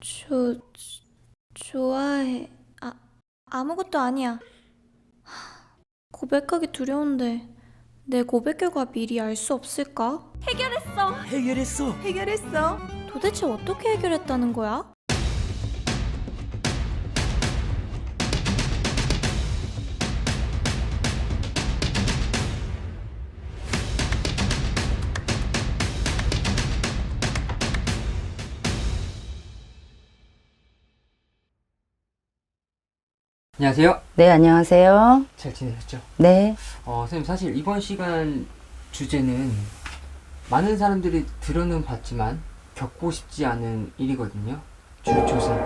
저, 좋아해. 아무것도 아니야. 고백하기 두려운데 내 고백 결과 미리 알 수 없을까? 해결했어. 도대체 어떻게 해결했다는 거야? 안녕하세요. 네, 안녕하세요. 잘 지내셨죠? 네. 선생님, 사실 이번 시간 주제는 많은 사람들이 들어는 봤지만 겪고 싶지 않은 일이거든요. 줄초상.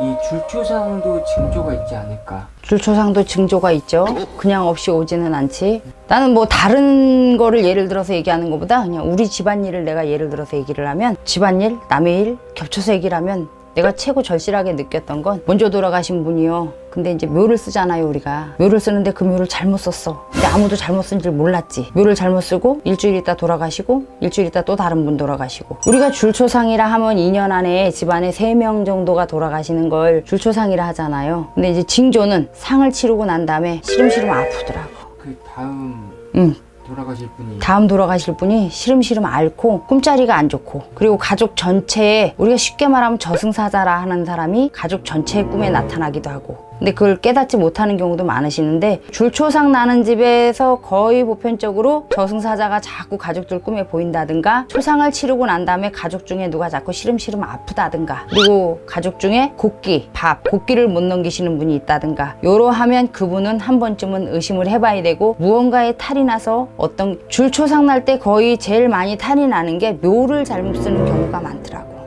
이 줄초상도 징조가 있지 않을까. 줄초상도 징조가 있죠. 그냥 없이 오지는 않지. 나는 뭐 다른 거를 예를 들어서 얘기하는 것보다 그냥 우리 집안일을 내가 예를 들어서 얘기를 하면 집안일, 남의 일 겹쳐서 얘기를 하면 내가 최고 절실하게 느꼈던 건 먼저 돌아가신 분이요. 근데 이제 묘를 쓰잖아요, 우리가. 묘를 쓰는데 그 묘를 잘못 썼어. 근데 아무도 잘못 쓴 줄 몰랐지. 묘를 잘못 쓰고 일주일 있다 돌아가시고 일주일 있다 또 다른 분 돌아가시고. 우리가 줄초상이라 하면 2년 안에 집안에 3명 정도가 돌아가시는 걸 줄초상이라 하잖아요. 근데 이제 징조는 상을 치르고 난 다음에 시름시름 아프더라고. 그 다음 돌아가실 분이 다음 돌아가실 분이 시름시름 앓고 꿈자리가 안 좋고, 그리고 가족 전체에, 우리가 쉽게 말하면 저승사자라 하는 사람이 가족 전체의 꿈에 나타나기도 하고, 근데 그걸 깨닫지 못하는 경우도 많으시는데, 줄초상 나는 집에서 거의 보편적으로 저승사자가 자꾸 가족들 꿈에 보인다든가, 초상을 치르고 난 다음에 가족 중에 누가 자꾸 시름시름 아프다든가, 그리고 가족 중에 곡기를 못 넘기시는 분이 있다든가, 요러하면 그분은 한 번쯤은 의심을 해봐야 되고, 무언가에 탈이 나서 어떤 줄초상 날 때 거의 제일 많이 탈이 나는 게 묘를 잘못 쓰는 경우가 많더라고.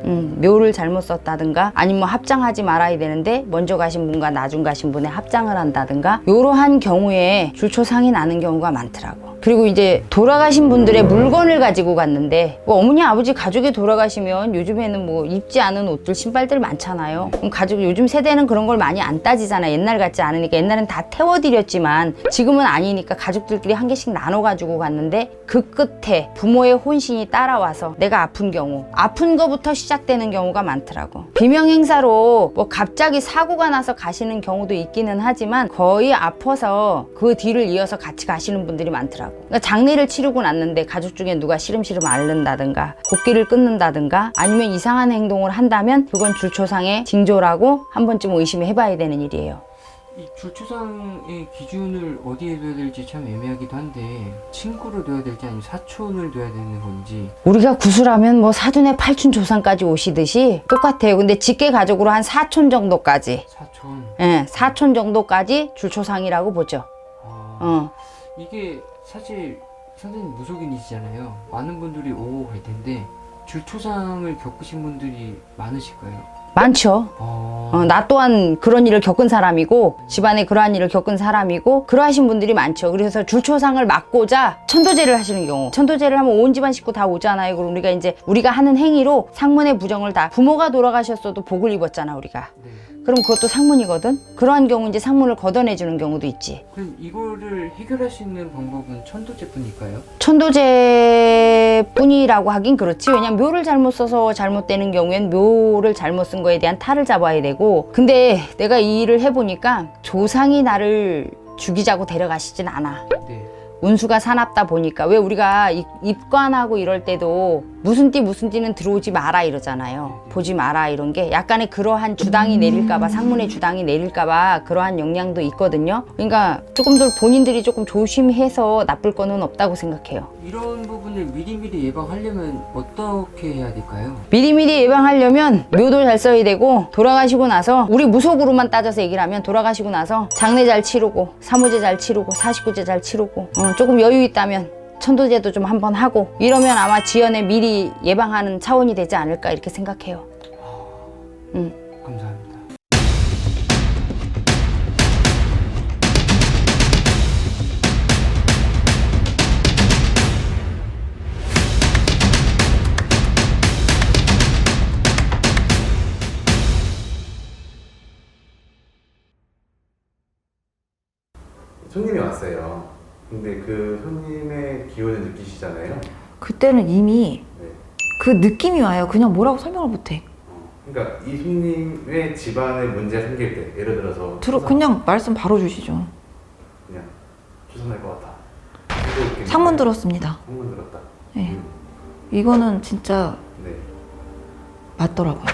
묘를 잘못 썼다든가, 아니면 뭐 합장하지 말아야 되는데 먼저 가신 분과 나중 가신 분에 합장을 한다든가, 요러한 경우에 줄초상이 나는 경우가 많더라고. 그리고 이제 돌아가신 분들의 물건을 가지고 갔는데, 뭐 어머니 아버지 가족이 돌아가시면 요즘에는 뭐 입지 않은 옷들, 신발들 많잖아요. 그럼 가족, 요즘 세대는 그런 걸 많이 안 따지잖아. 옛날 같지 않으니까. 옛날엔 다 태워드렸지만 지금은 아니니까 가족들끼리 한 개씩 나눠 가지고 갔는데, 그 끝에 부모의 혼신이 따라와서 내가 아픈 경우, 아픈 거부터 시작되는 경우가 많더라고. 비명행사로 뭐 갑자기 사고가 나서 가시는 경우도 있기는 하지만 거의 아파서 그 뒤를 이어서 같이 가시는 분들이 많더라고. 그러니까 장례를 치르고 났는데 가족 중에 누가 시름시름 앓는다든가, 곡기를 끊는다든가, 아니면 이상한 행동을 한다면 그건 줄초상의 징조라고 한 번쯤 의심해봐야 되는 일이에요. 이 줄초상의 기준을 어디에 둬야 될지 참 애매하기도 한데, 친구를 둬야 될지 아니면 사촌을 둬야 되는 건지. 우리가 구술하면 뭐 사돈의 팔촌 조상까지 오시듯이 똑같아요. 근데 직계 가족으로 한 사촌 정도까지, 사촌. 예, 사촌 정도까지 줄초상이라고 보죠. 이게 사실 선생님 무속인이시잖아요. 많은 분들이 오고 갈 텐데 줄초상을 겪으신 분들이 많으실까요? 많죠. 나 또한 그런 일을 겪은 사람이고, 집안에 그러한 일을 겪은 사람이고, 그러하신 분들이 많죠. 그래서 줄초상을 막고자 천도제를 하시는 경우, 천도제를 하면 온 집안 식구 다 오잖아요. 그럼 우리가 하는 행위로 상문의 부정을 다, 부모가 돌아가셨어도 복을 입었잖아 우리가. 네. 그럼 그것도 상문이거든. 그러한 경우 이제 상문을 걷어내주는 경우도 있지. 그럼 이거를 해결할 수 있는 방법은 천도제뿐일까요? 천도제뿐이라고 하긴 그렇지. 왜냐면 묘를 잘못 써서 잘못되는 경우엔 묘를 잘못 쓴 거에 대한 탈을 잡아야 되고, 근데 내가 이 일을 해보니까 조상이 나를 죽이자고 데려가시진 않아. 네. 운수가 사납다 보니까. 왜 우리가 입관하고 이럴 때도 무슨 띠는 들어오지 마라 이러잖아요. 보지 마라 이런 게 약간의 그러한 주당이 내릴까봐, 상문의 주당이 내릴까봐 그러한 영향도 있거든요. 그러니까 조금들 본인들이 조금 조심해서 나쁠 거는 없다고 생각해요. 이런 부분을 미리미리 예방하려면 어떻게 해야 될까요? 미리미리 예방하려면 묘도 잘 써야 되고, 돌아가시고 나서, 우리 무속으로만 따져서 얘기를 하면 돌아가시고 나서 장례 잘 치르고, 사무제 잘 치르고, 사십구제 잘 치르고, 조금 여유 있다면 천도제도 좀 한번 하고, 이러면 아마 지연에 미리 예방하는 차원이 되지 않을까 이렇게 생각해요. 감사합니다. 손님이 왔어요. 근데 그 손님의 기운을 느끼시잖아요. 그때는 이미 네. 그 느낌이 와요. 그냥 뭐라고 설명을 못해. 그러니까 이 손님의 집안에 문제가 생길 때 예를 들어서 초상, 그냥 말씀 바로 주시죠. 그냥 초상할 것 같아. 상문 들었습니다. 상문 들었다. 네. 이거는 진짜 네. 맞더라고요.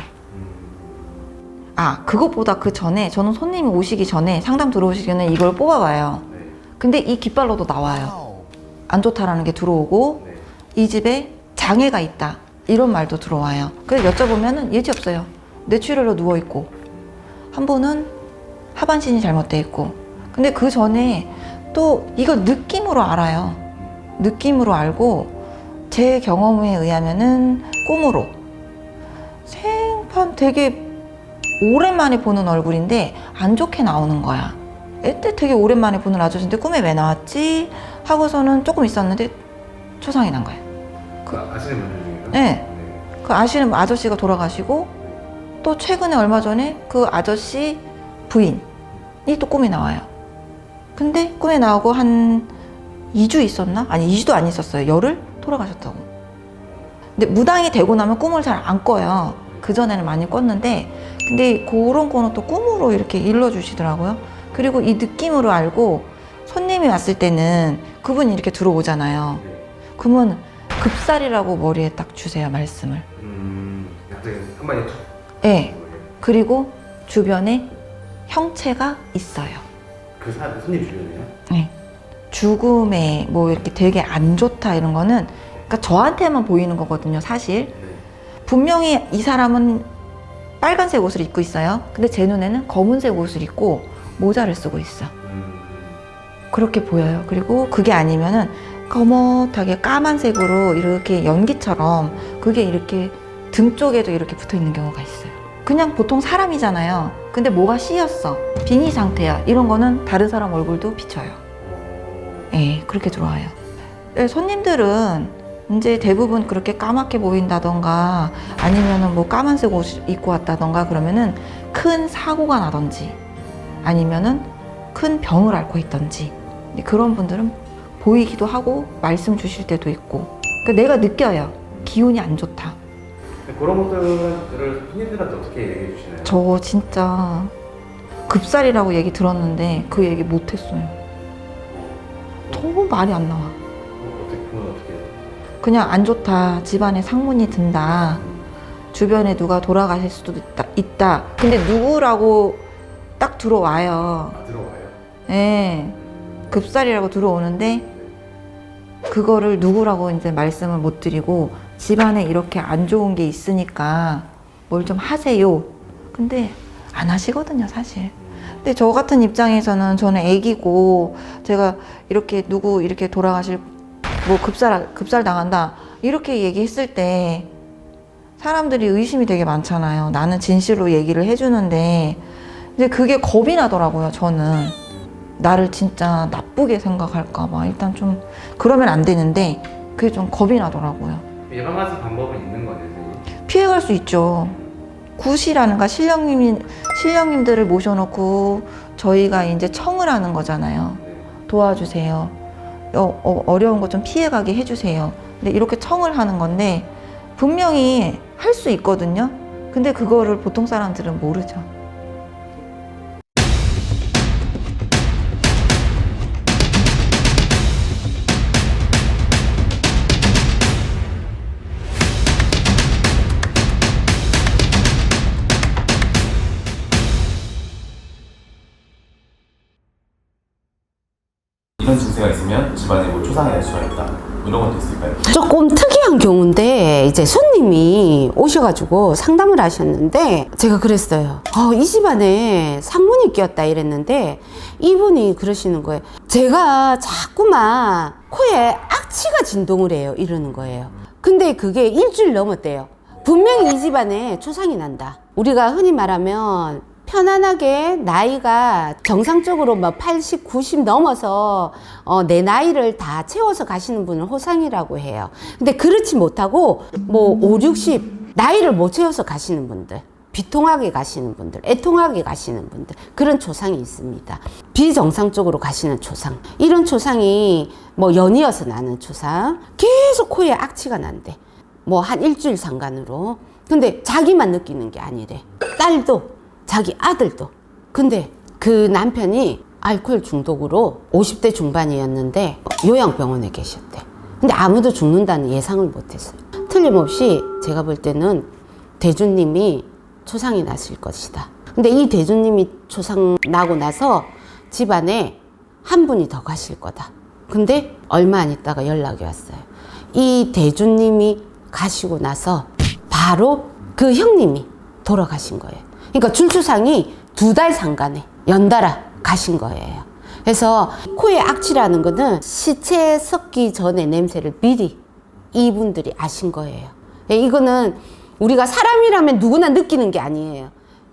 아, 그것보다 그 전에 저는 손님이 오시기 전에 상담 들어오시기 전에 이걸 뽑아봐요. 네. 근데 이 깃발로도 나와요. 안 좋다라는 게 들어오고 네. 이 집에 장애가 있다 이런 말도 들어와요. 그래서 여쭤보면은 예지 없어요. 뇌출혈로 누워있고 한 분은 하반신이 잘못돼 있고. 근데 그 전에 또 이거 느낌으로 알아요. 느낌으로 알고 제 경험에 의하면은 꿈으로 생판 되게 오랜만에 보는 얼굴인데 안 좋게 나오는 거야. 애때 되게 오랜만에 보는 아저씨인데 꿈에 왜 나왔지? 하고서는 조금 있었는데 초상이 난 거예요. 아시는 분들 중에서? 네. 그 아시는 아저씨가 돌아가시고 또 최근에 얼마 전에 그 아저씨 부인이 또 꿈에 나와요. 근데 꿈에 나오고 한 2주 있었나? 아니 2주도 안 있었어요. 열흘? 돌아가셨다고. 근데 무당이 되고 나면 꿈을 잘 안 꿔요. 그전에는 많이 꿨는데 근데 그런 거는 또 꿈으로 이렇게 일러주시더라고요. 그리고 이 느낌으로 알고 손님이 왔을 때는 그분이 이렇게 들어오잖아요. 그러면 급살이라고 머리에 딱 주세요, 말씀을. 갑자기 한 마디 툭. 네. 그리고 주변에 형체가 있어요. 그 손님 주변이요? 네. 죽음에 뭐 이렇게 되게 안 좋다 이런 거는 그러니까 저한테만 보이는 거거든요, 사실. 네. 분명히 이 사람은 빨간색 옷을 입고 있어요. 근데 제 눈에는 검은색 옷을 입고 모자를 쓰고 있어. 그렇게 보여요. 그리고 그게 아니면은 거뭇하게 까만색으로 이렇게 연기처럼 그게 이렇게 등 쪽에도 이렇게 붙어 있는 경우가 있어요. 그냥 보통 사람이잖아요. 근데 뭐가 씌였어. 빙의 상태야. 이런 거는 다른 사람 얼굴도 비춰요. 예, 그렇게 들어와요. 예, 손님들은 이제 대부분 그렇게 까맣게 보인다던가 아니면은 뭐 까만색 옷 입고 왔다던가 그러면은 큰 사고가 나던지 아니면은 큰 병을 앓고 있던지 그런 분들은 보이기도 하고 말씀 주실 때도 있고 그러니까 내가 느껴요. 기운이 안 좋다. 그런 것들을 손님들한테 어떻게 얘기해 주시나요? 저 진짜 급살이라고 얘기 들었는데 그 얘기 못 했어요. 너무 말이 안 나와. 그건 어떻게 해요? 그냥 안 좋다. 집안에 상문이 든다. 주변에 누가 돌아가실 수도 있다. 근데 누구라고 딱 들어와요. 들어와요? 예. 급살이라고 들어오는데 그거를 누구라고 이제 말씀을 못 드리고 집안에 이렇게 안 좋은 게 있으니까 뭘 좀 하세요. 근데 안 하시거든요, 사실. 근데 저 같은 입장에서는 저는 애기고 제가 이렇게 누구 이렇게 돌아가실 뭐 급살 당한다 이렇게 얘기했을 때 사람들이 의심이 되게 많잖아요. 나는 진실로 얘기를 해주는데 이제 그게 겁이 나더라고요. 저는 나를 진짜 나쁘게 생각할까 봐 일단 좀 그러면 안 되는데 그게 좀 겁이 나더라고요. 예방할 수 방법은 있는 거네요, 선생님? 피해갈 수 있죠. 굿이라는가 신령님들을 모셔놓고 저희가 이제 청을 하는 거잖아요. 도와주세요. 어려운 거 좀 피해가게 해주세요. 근데 이렇게 청을 하는 건데 분명히 할 수 있거든요. 근데 그거를 보통 사람들은 모르죠. 이런 증세가 있으면 집안에 뭐 초상이 날 수가 있다. 이런 것도 있을까요? 조금 특이한 경우인데 이제 손님이 오셔가지고 상담을 하셨는데 제가 그랬어요. 이 집안에 상문이 끼었다 이랬는데 이분이 그러시는 거예요. 제가 자꾸만 코에 악취가 진동을 해요 이러는 거예요. 근데 그게 일주일 넘었대요. 분명히 이 집안에 초상이 난다. 우리가 흔히 말하면 편안하게 나이가 정상적으로 뭐 80, 90 넘어서 내 나이를 다 채워서 가시는 분을 호상이라고 해요. 근데 그렇지 못하고 뭐 5, 60 나이를 못 채워서 가시는 분들, 비통하게 가시는 분들, 애통하게 가시는 분들 그런 초상이 있습니다. 비정상적으로 가시는 초상. 이런 초상이 뭐 연이어서 나는 초상. 계속 코에 악취가 난대. 뭐 한 일주일 상간으로. 근데 자기만 느끼는 게 아니래. 딸도, 자기 아들도. 근데 그 남편이 알코올 중독으로 50대 중반이었는데 요양병원에 계셨대. 근데 아무도 죽는다는 예상을 못했어요. 틀림없이 제가 볼 때는 대주님이 초상이 났을 것이다. 근데 이 대주님이 초상 나고 나서 집안에 한 분이 더 가실 거다. 근데 얼마 안 있다가 연락이 왔어요. 이 대주님이 가시고 나서 바로 그 형님이 돌아가신 거예요. 그러니까 줄초상이 2달 상간에 연달아 가신 거예요. 그래서 코에 악취라는 거는 시체 썩기 전에 냄새를 미리 이분들이 아신 거예요. 이거는 우리가 사람이라면 누구나 느끼는 게 아니에요.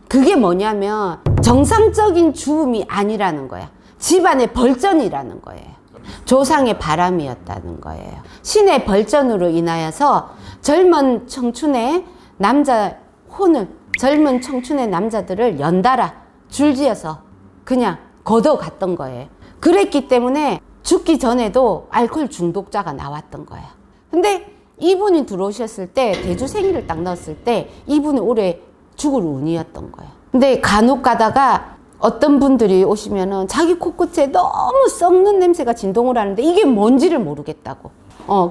그게 뭐냐면 정상적인 죽음이 아니라는 거야. 집안의 벌전이라는 거예요. 조상의 바람이었다는 거예요. 신의 벌전으로 인하여서 젊은 청춘의 남자 혼을, 젊은 청춘의 남자들을 연달아 줄지어서 그냥 걷어갔던 거예요. 그랬기 때문에 죽기 전에도 알코올 중독자가 나왔던 거야. 근데 이분이 들어오셨을 때, 대주 생일을 딱 넣었을 때 이분이 올해 죽을 운이었던 거야. 근데 간혹 가다가 어떤 분들이 오시면은 자기 코끝에 너무 썩는 냄새가 진동을 하는데 이게 뭔지를 모르겠다고.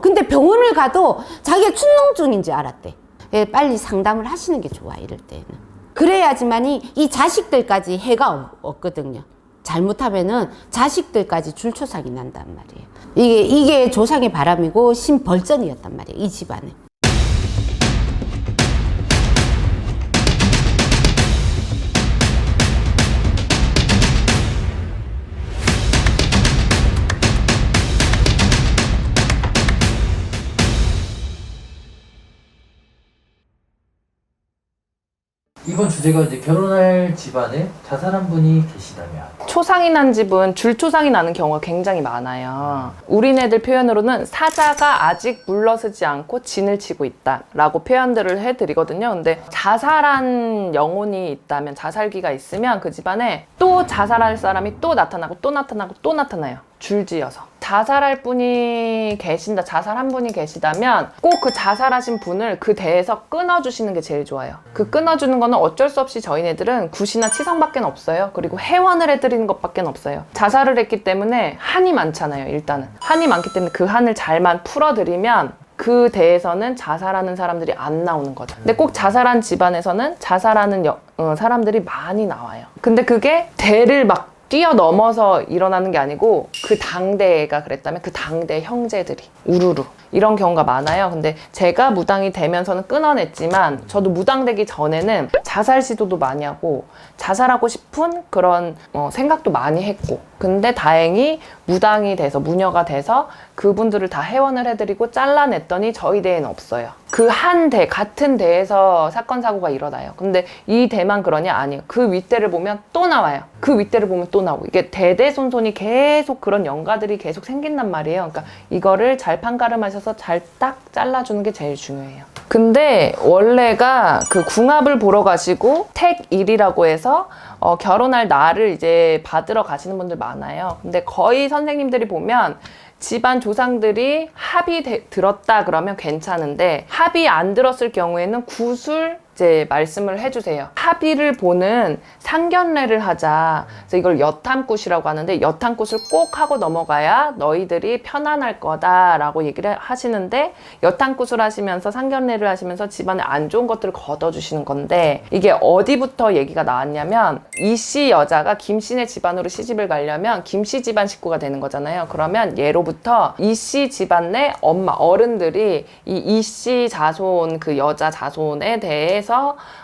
근데 병원을 가도 자기가 축농증인지 알았대. 예, 빨리 상담을 하시는 게 좋아, 이럴 때는. 그래야지만이 이 자식들까지 해가 없거든요. 잘못하면은 자식들까지 줄초상이 난단 말이에요. 이게 조상의 바람이고 신벌전이었단 말이에요, 이 집안에. 이번 주제가 이제 결혼할 집안에 자살한 분이 계시다면 초상이 난 집은 줄초상이 나는 경우가 굉장히 많아요. 우리네들 표현으로는 사자가 아직 물러서지 않고 진을 치고 있다 라고 표현들을 해드리거든요. 근데 자살한 영혼이 있다면, 자살기가 있으면 그 집안에 또 자살할 사람이 또 나타나고 또 나타나고 또 나타나요. 줄지어서. 자살할 분이 계신다, 자살한 분이 계시다면 꼭 그 자살하신 분을 그 대에서 끊어주시는 게 제일 좋아요. 그 끊어주는 거는 어쩔 수 없이 저희네들은 굿이나 치성밖에 없어요. 그리고 해원을 해드리는 것밖에 없어요. 자살을 했기 때문에 한이 많잖아요. 일단은 한이 많기 때문에 그 한을 잘만 풀어드리면 그 대에서는 자살하는 사람들이 안 나오는 거죠. 근데 꼭 자살한 집안에서는 자살하는 사람들이 많이 나와요. 근데 그게 대를 막 뛰어넘어서 일어나는 게 아니고 그 당대가 그랬다면 그 당대 형제들이 우르르 이런 경우가 많아요. 근데 제가 무당이 되면서는 끊어냈지만 저도 무당되기 전에는 자살 시도도 많이 하고 자살하고 싶은 그런 생각도 많이 했고, 근데 다행히 무당이 돼서, 무녀가 돼서 그분들을 다 해원을 해드리고 잘라냈더니 저희 대에는 없어요. 그 한 대, 같은 대에서 사건 사고가 일어나요. 근데 이 대만 그러냐? 아니에요. 그 윗대를 보면 또 나와요. 그 윗대를 보면 또 나오고, 이게 대대손손이 계속 그런 영가들이 계속 생긴단 말이에요. 그러니까 이거를 잘 판가름하셔서 잘 딱 잘라주는 게 제일 중요해요. 근데 원래가 그 궁합을 보러 가시고 택일이라고 해서 결혼할 날을 이제 받으러 가시는 분들 많아요. 근데 거의 선생님들이 보면 집안 조상들이 합이 들었다 그러면 괜찮은데, 합이 안 들었을 경우에는 굿을 이제 말씀을 해주세요. 합의를 보는 상견례를 하자. 그래서 이걸 여탐굿이라고 하는데, 여탐굿을 꼭 하고 넘어가야 너희들이 편안할 거다라고 얘기를 하시는데, 여탐굿을 하시면서 상견례를 하시면서 집안에 안 좋은 것들을 걷어주시는 건데, 이게 어디부터 얘기가 나왔냐면, 이씨 여자가 김씨네 집안으로 시집을 가려면 김씨 집안 식구가 되는 거잖아요. 그러면 예로부터 이씨 집안 내 엄마, 어른들이 이 이씨 자손, 그 여자 자손에 대해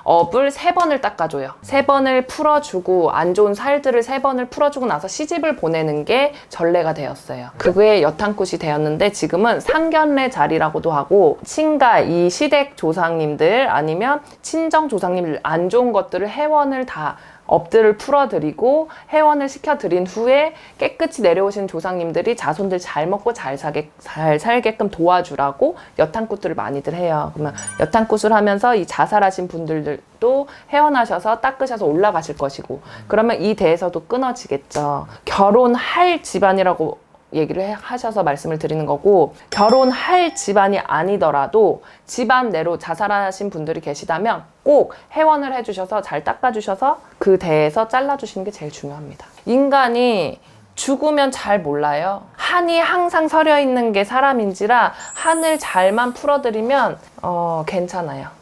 업을 3번을 닦아줘요. 3번을 풀어주고, 안 좋은 살들을 3번을 풀어주고 나서 시집을 보내는 게 전례가 되었어요. 그게 여탐굿이 되었는데, 지금은 상견례 자리라고도 하고, 친가, 이 시댁 조상님들 아니면 친정 조상님들 안 좋은 것들을 해원을 다 업들을 풀어드리고 해원을 시켜드린 후에 깨끗이 내려오신 조상님들이 자손들 잘 먹고 잘 살게끔 도와주라고 여탐굿들을 많이들 해요. 그러면 여탐굿을 하면서 이 자살하신 분들도 해원하셔서 닦으셔서 올라가실 것이고, 그러면 이 대에서도 끊어지겠죠. 결혼할 집안이라고 얘기를 하셔서 말씀을 드리는 거고, 결혼할 집안이 아니더라도 집안 내로 자살하신 분들이 계시다면 꼭 회원을 해주셔서 잘 닦아주셔서 그 대에서 잘라주시는 게 제일 중요합니다. 인간이 죽으면 잘 몰라요. 한이 항상 서려 있는 게 사람인지라 한을 잘만 풀어드리면 괜찮아요.